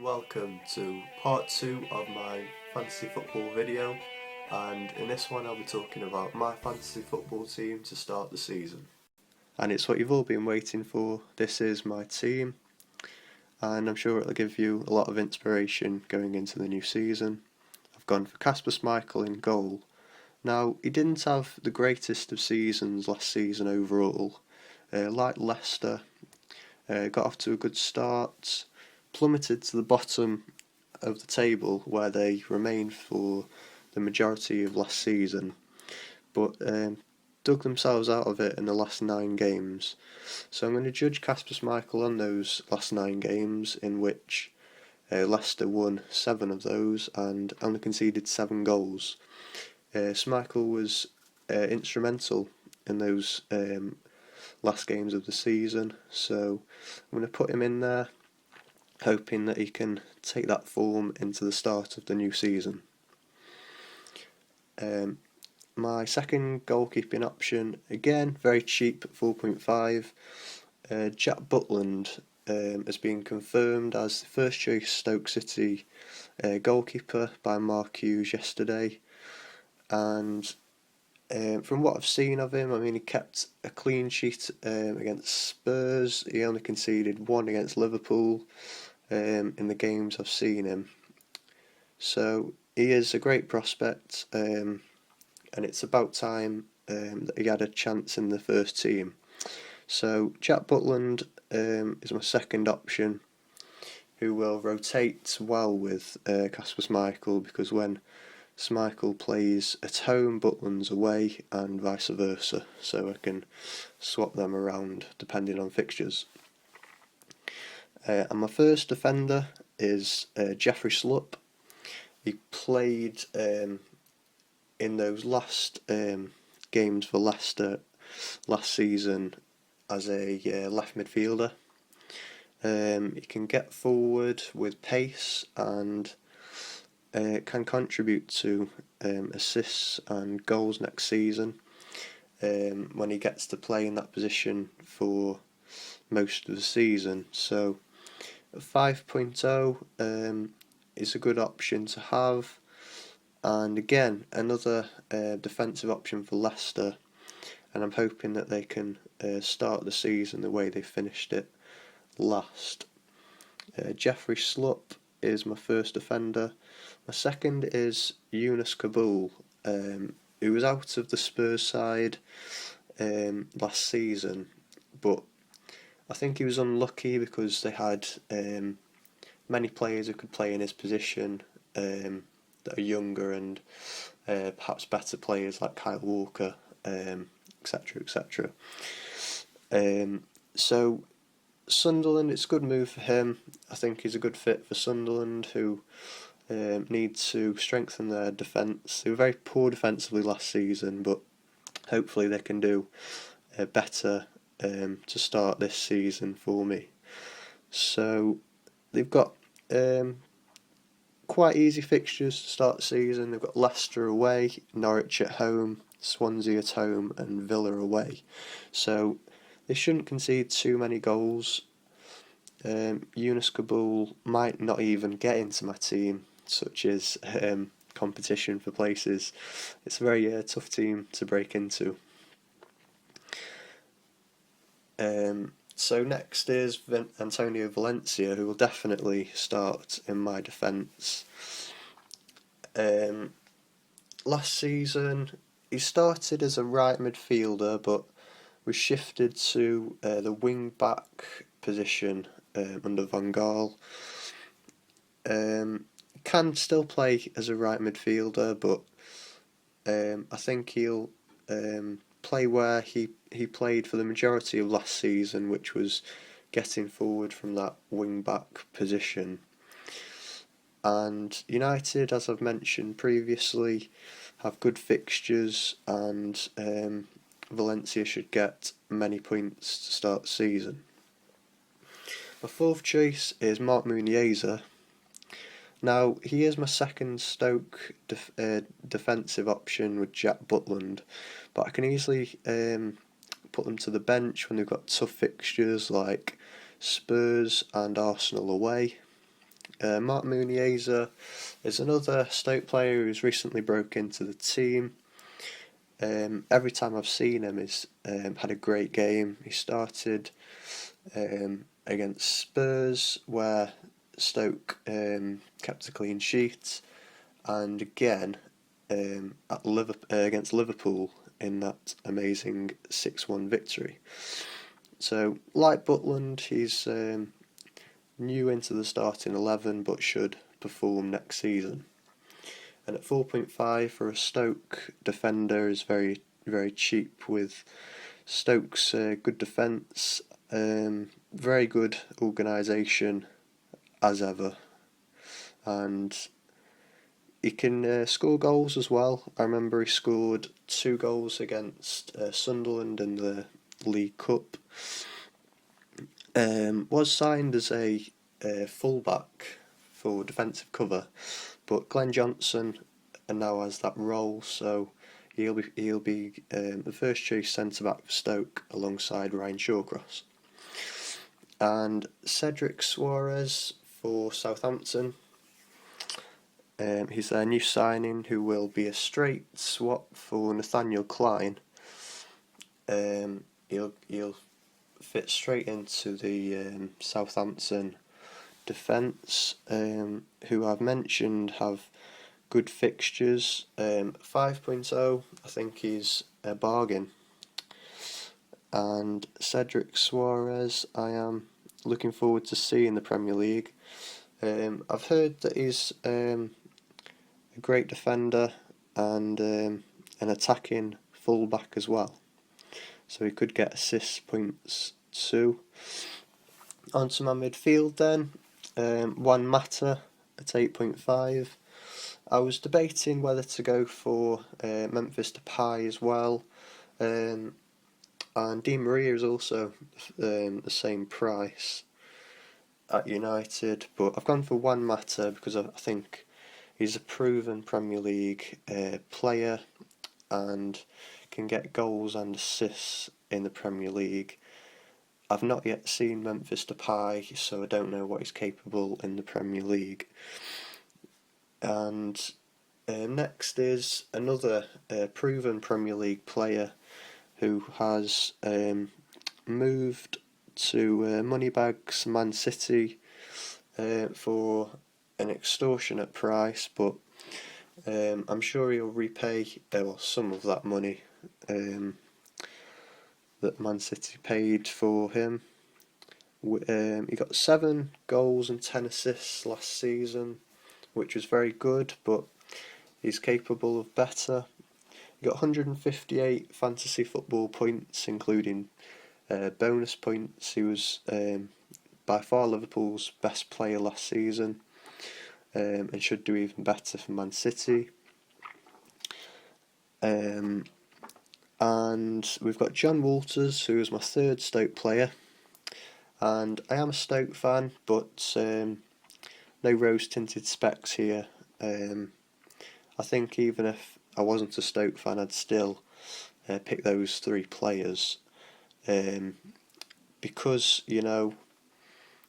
welcome to part 2 of my fantasy football video, and in this one I'll be talking about my fantasy football team to start the season. And it's what you've all been waiting for. This is my team, and I'm sure it'll give you a lot of inspiration going into the new season. I've gone for Kasper Schmeichel in goal. Now, he didn't have the greatest of seasons last season overall. Like Leicester, got off to a good start, plummeted to the bottom of the table where they remained for the majority of last season, but dug themselves out of it in the last 9 games. So I'm going to judge Kasper Schmeichel on those last 9 games, in which Leicester won 7 of those and only conceded 7 goals. Schmeichel was instrumental in those last games of the season, so I'm going to put him in there, hoping that he can take that form into the start of the new season. My second goalkeeping option, again very cheap at 4.5, Jack Butland has been confirmed as the first choice Stoke City goalkeeper by Mark Hughes yesterday, and from what I've seen of him, I mean, he kept a clean sheet against Spurs. He only conceded 1 against Liverpool in the games I've seen him. So he is a great prospect, and it's about time that he had a chance in the first team. So Jack Butland is my second option, who will rotate well with Kasper Schmeichel, because when Schmeichel plays at home, Butland's away, and vice versa, so I can swap them around depending on fixtures. And my first defender is Jeffrey Schlupp. He played in those last games for Leicester last season as a left midfielder. He can get forward with pace and can contribute to assists and goals next season when he gets to play in that position for most of the season. So 5.0 is a good option to have, and again another defensive option for Leicester, and I'm hoping that they can start the season the way they finished it last. Jeffrey Schlupp is my first defender. My second is Younes Kaboul, who was out of the Spurs side last season, but I think he was unlucky because they had many players who could play in his position that are younger and perhaps better players like Kyle Walker, etc. etc. So Sunderland, it's a good move for him. I think he's a good fit for Sunderland, who need to strengthen their defence. They were very poor defensively last season, but hopefully they can do better to start this season for me. So they've got quite easy fixtures to start the season. They've got Leicester away, Norwich at home, Swansea at home, and Villa away. So they shouldn't concede too many goals. Younes Kaboul might not even get into my team, such as competition for places. It's a very tough team to break into. So next is Antonio Valencia, who will definitely start in my defence. Last season he started as a right midfielder, but was shifted to the wing back position under Van Gaal. Can still play as a right midfielder, but I think he'll play where he played for the majority of last season, which was getting forward from that wing back position. And United, as I've mentioned previously, have good fixtures, and Valencia should get many points to start the season. My fourth choice is Marc Muniesa. Now, he is my second Stoke defensive option with Jack Butland, but I can easily put them to the bench when they've got tough fixtures like Spurs and Arsenal away. Mark Muniesa is another Stoke player who's recently broke into the team. Every time I've seen him, he's had a great game. He started against Spurs, where Stoke kept a clean sheet, and again against Liverpool in that amazing 6-1 victory. So, like Butland, he's new into the starting 11 but should perform next season. And at 4.5 for a Stoke defender is very, very cheap, with Stoke's good defence, very good organisation as ever, and he can score goals as well. I remember he scored 2 goals against Sunderland in the League Cup. Was signed as a fullback for defensive cover, but Glenn Johnson now has that role, so he'll be the first choice centre back for Stoke alongside Ryan Shawcross. And Cedric Soares for Southampton. He's their new signing, who will be a straight swap for Nathaniel Klein. He'll fit straight into the Southampton defence, who I've mentioned have good fixtures. 5.0, I think he's a bargain. And Cedric Soares, I am looking forward to seeing in the Premier League. I've heard that he's a great defender and an attacking fullback as well, so he could get assist points too. On to my midfield then. Juan Mata at 8.5. I was debating whether to go for Memphis Depay as well, and Di Maria is also the same price at United, but I've gone for Juan Mata because I think he's a proven Premier League player and can get goals and assists in the Premier League. I've not yet seen Memphis Depay, so I don't know what he's capable in the Premier League. And next is another proven Premier League player who has moved to Moneybags Man City for an extortionate price, but I'm sure he'll repay some of that money that Man City paid for him. He got 7 goals and 10 assists last season, which was very good, but he's capable of better. He got 158 fantasy football points, including bonus points. He was by far Liverpool's best player last season, and should do even better for Man City. And we've got John Walters, who is my third Stoke player, and I am a Stoke fan, but no rose-tinted specs here. I think even if I wasn't a Stoke fan, I'd still pick those 3 players, because, you know,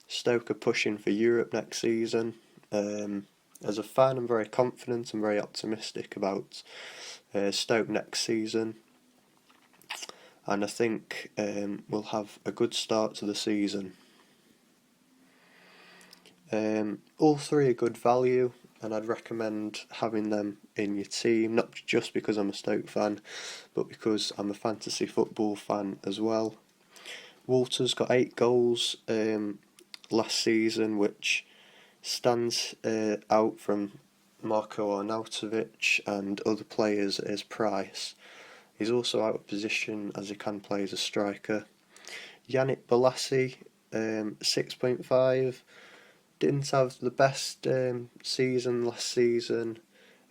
Stoke are pushing for Europe next season. As a fan, I'm very confident and very optimistic about Stoke next season, and I think we'll have a good start to the season. All 3 are good value, and I'd recommend having them in your team, not just because I'm a Stoke fan, but because I'm a fantasy football fan as well. Walters got 8 goals last season, which stands out from Marko Arnautovic and other players at his price. He's also out of position as he can play as a striker. Yannick Bolasie, 6.5, didn't have the best season last season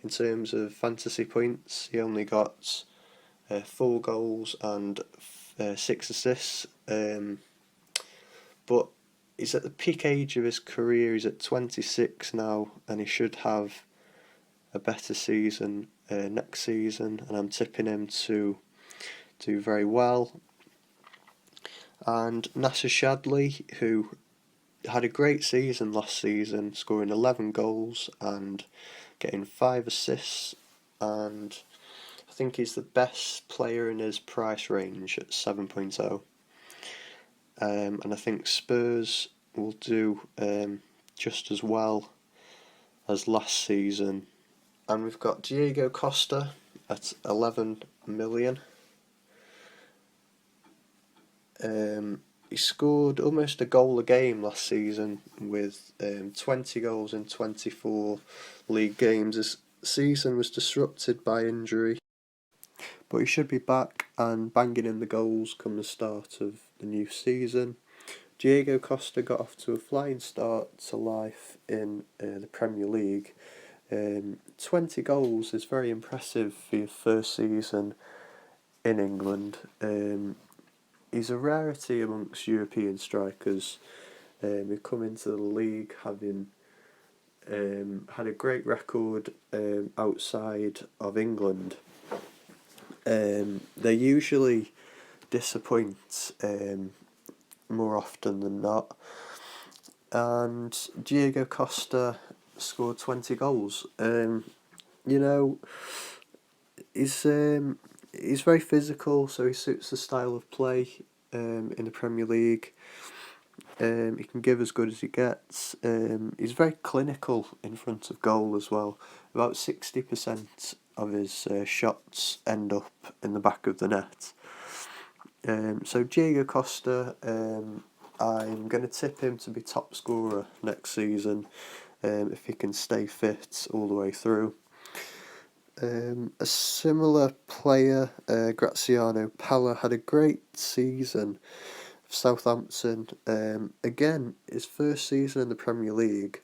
in terms of fantasy points. He only got 4 goals and 6 assists, but he's at the peak age of his career. He's at 26 now, and he should have a better season next season, and I'm tipping him to do very well. And Nasser Shadley, who had a great season last season, scoring 11 goals and getting 5 assists, and I think he's the best player in his price range at 7.0. And I think Spurs will do just as well as last season. And we've got Diego Costa at 11 million. He scored almost a goal a game last season with 20 goals in 24 league games. His season was disrupted by injury, but he should be back and banging in the goals come the start of the new season. Diego Costa got off to a flying start to life in the Premier League. 20 goals is very impressive for your first season in England. He's a rarity amongst European strikers who come into the league having had a great record outside of England. They usually disappoint more often than not, and Diego Costa scored 20 goals. He's very physical, so he suits the style of play in the Premier League. He can give as good as he gets. He's very clinical in front of goal as well. About 60% of his shots end up in the back of the net. So Diego Costa, I'm going to tip him to be top scorer next season if he can stay fit all the way through. A similar player, Graziano Pella, had a great season for Southampton. Again, his first season in the Premier League,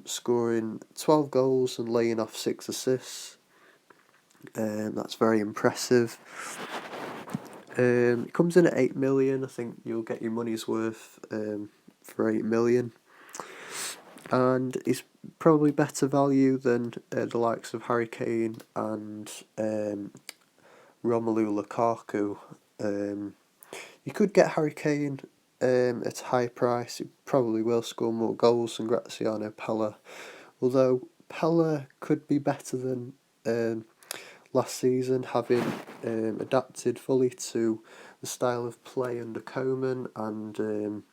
scoring 12 goals and laying off 6 assists. That's very impressive. It comes in at 8 million. I think you'll get your money's worth for 8 million. And he's probably better value than the likes of Harry Kane and Romelu Lukaku. You could get Harry Kane at a high price. He probably will score more goals than Graziano Pella, although Pella could be better than last season, having adapted fully to the style of play under Koeman and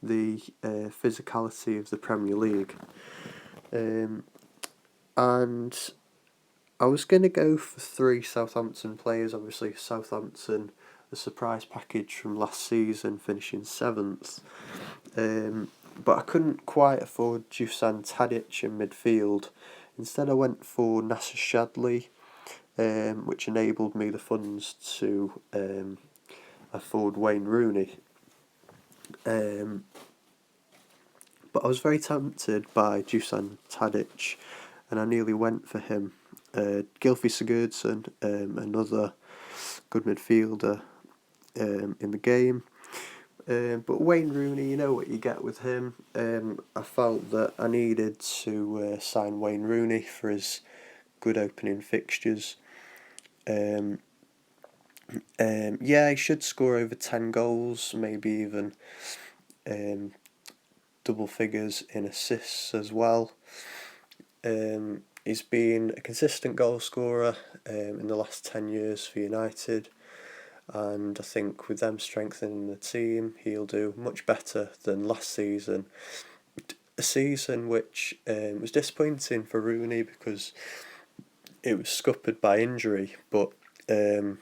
the physicality of the Premier League. And I was going to go for 3 Southampton players. Obviously, Southampton, the surprise package from last season, finishing 7th. But I couldn't quite afford Dusan Tadic in midfield. Instead, I went for Nasser Chadli, which enabled me the funds to afford Wayne Rooney. But I was very tempted by Dusan Tadic, and I nearly went for him. Gylfi Sigurdsson, another good midfielder in the game. But Wayne Rooney, you know what you get with him. I felt that I needed to sign Wayne Rooney for his good opening fixtures. He should score over 10 goals, maybe even double figures in assists as well. He's been a consistent goal scorer in the last 10 years for United, and I think with them strengthening the team, he'll do much better than last season. A season which was disappointing for Rooney because it was scuppered by injury, but I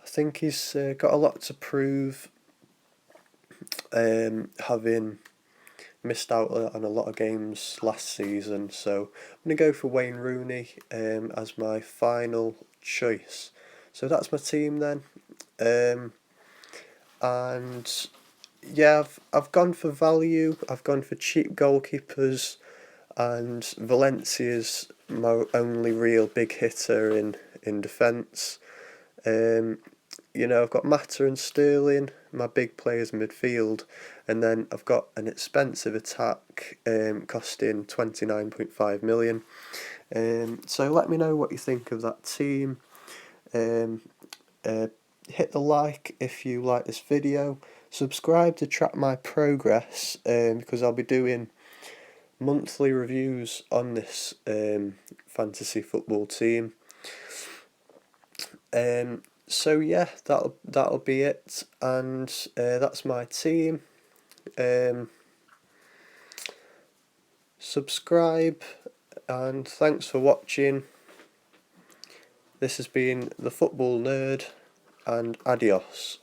think he's got a lot to prove, having missed out on a lot of games last season. So I'm going to go for Wayne Rooney as my final choice. So that's my team then. And yeah, I've gone for value. I've gone for cheap goalkeepers, and Valencia's my only real big hitter in defence. I've got Mata and Sterling, my big players in midfield, and then I've got an expensive attack costing 29.5 million. So let me know what you think of that team. Hit the like if you like this video, Subscribe to track my progress, because I'll be doing monthly reviews on this fantasy football team. So yeah, that'll be it, and that's my team. Subscribe, and thanks for watching. This has been The Football Nerd, and adios.